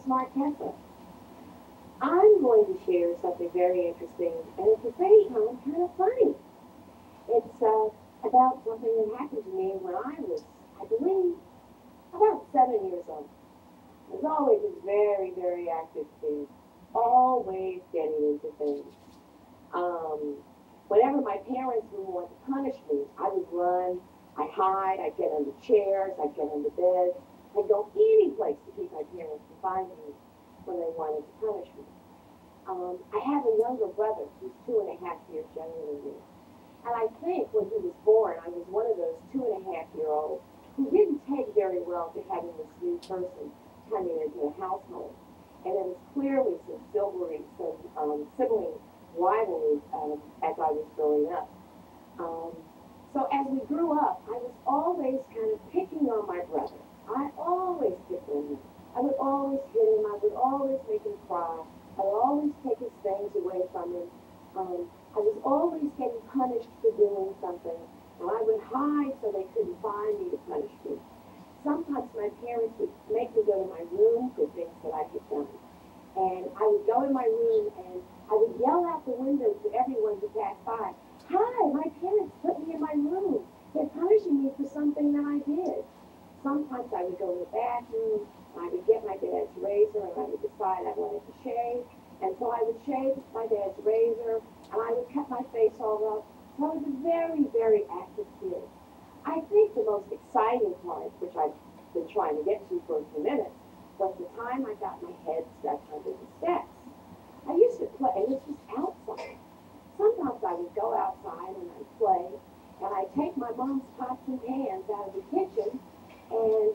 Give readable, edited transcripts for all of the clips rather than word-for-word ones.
smart Tessa. I'm going to share something very interesting, and at the same time, kind of funny. It's about something that happened to me when I was, I believe, about 7 years old. I was always a very, very active kid, always getting into things. Um, Whenever my parents would want to punish me, I would run, I'd hide, I'd get under chairs, I'd get under beds, I'd go any place to keep my parents from finding me when they wanted to punish me. I have a younger brother who's 2.5 years younger than me. And I think when he was born, I was one of those 2.5-year-olds who didn't take very well to having this new person coming into the household. And there was clearly some sibling rivalry as I was growing up. Um, so as we grew up, I was always kind of picking on my brother. I always picked on him. I would always hit him. I would always make him cry. I would always take his things away from him. I was always getting punished for doing something, and I would hide so they couldn't find me to punish me. Sometimes my parents would make me go to my room for things that I had done. And I would go in my room and I would yell out the window to everyone who passed by, "Hi, my parents put me in my room. They're punishing me for something that I did." Sometimes I would go in the bathroom and I would get my dad's razor and I would decide I wanted to shave. And so I would shave with my dad's razor and I would cut my face all up. So I was a very, very active kid. I think the most exciting part, which I've been trying to get to for a few minutes, was the time I got my head stuck under the steps. I used to play, and this was outside. Sometimes I would go outside and I'd play, and I'd take my mom's pots and pans out of the kitchen, and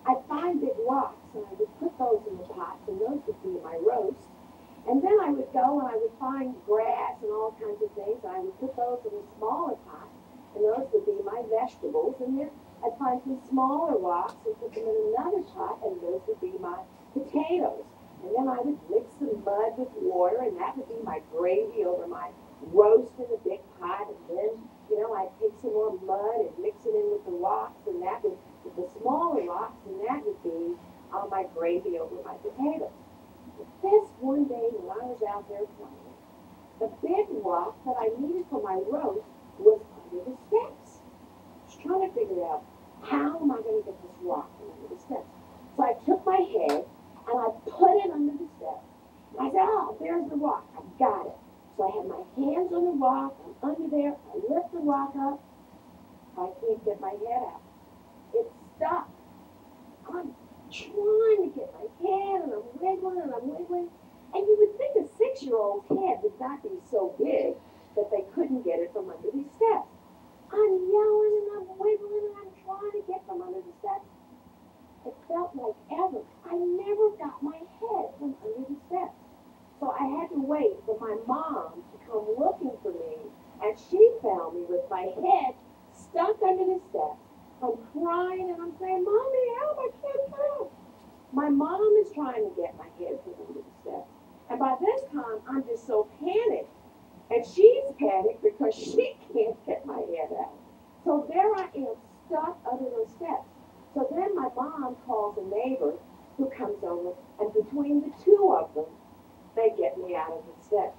I'd find big rocks, and I would put those in the pots, and those would be my roast. And then I would go and I would find grass and all kinds of things, and I would put those in a smaller pot, and those would be my vegetables. And then I'd find some smaller rocks and put them in another pot, and those would be my potatoes. And then I would mix some mud with water, and that would be my gravy over my roast in the big pot. And then, I'd take some more mud and mix it in with the rocks, and that would, with the smaller rocks, and that would be my gravy over my potatoes. But this one day when I was out there playing, the big rock that I needed for my roast was under the steps. I was trying to figure out, how am I going to get this rock from under the steps? So I took my head and I put it under the steps. And I said, "Oh, there's the rock. I've got it." So I had my hands on the rock. I'm under there. I lift the rock up. I can't get my head out. It's stuck. I'm trying to get my head, and I'm wiggling and I'm wiggling. And you would think a 6-year-old's head would not be so big that they couldn't get it from under these steps. I'm yelling and I'm wiggling and I'm trying to get from under the steps. It felt like ever. I never got my head from under the steps. So I had to wait for my mom to come looking for me, and she found me with my head stuck under the steps. I'm crying and I'm saying, "Mommy, help, I can't help." My mom is trying to get my head from under the steps. And by this time, I'm just so panicked. And she's panicked because she can't get my head out. So there I am, stuck under those steps. So then my mom calls a neighbor who comes over, and between the two of them, they get me out of the steps.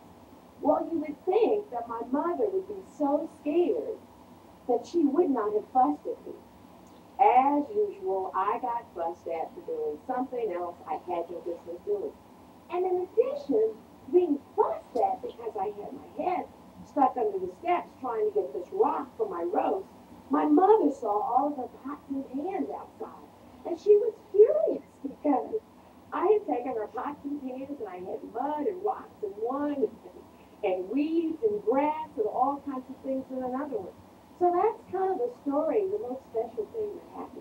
Well, you would think that my mother would be so scared that she would not have fussed at me. As usual, I got fussed at for doing something else I had no business doing. And in addition, being fussed at because I had my head stuck under the steps trying to get this rock for my roast, my mother saw all of her pots and pans outside. And she was furious because I had taken her pots and pans and I had mud and rocks in one and weeds and grass and all kinds of things in another one. So that's kind of the story, the most special thing that happened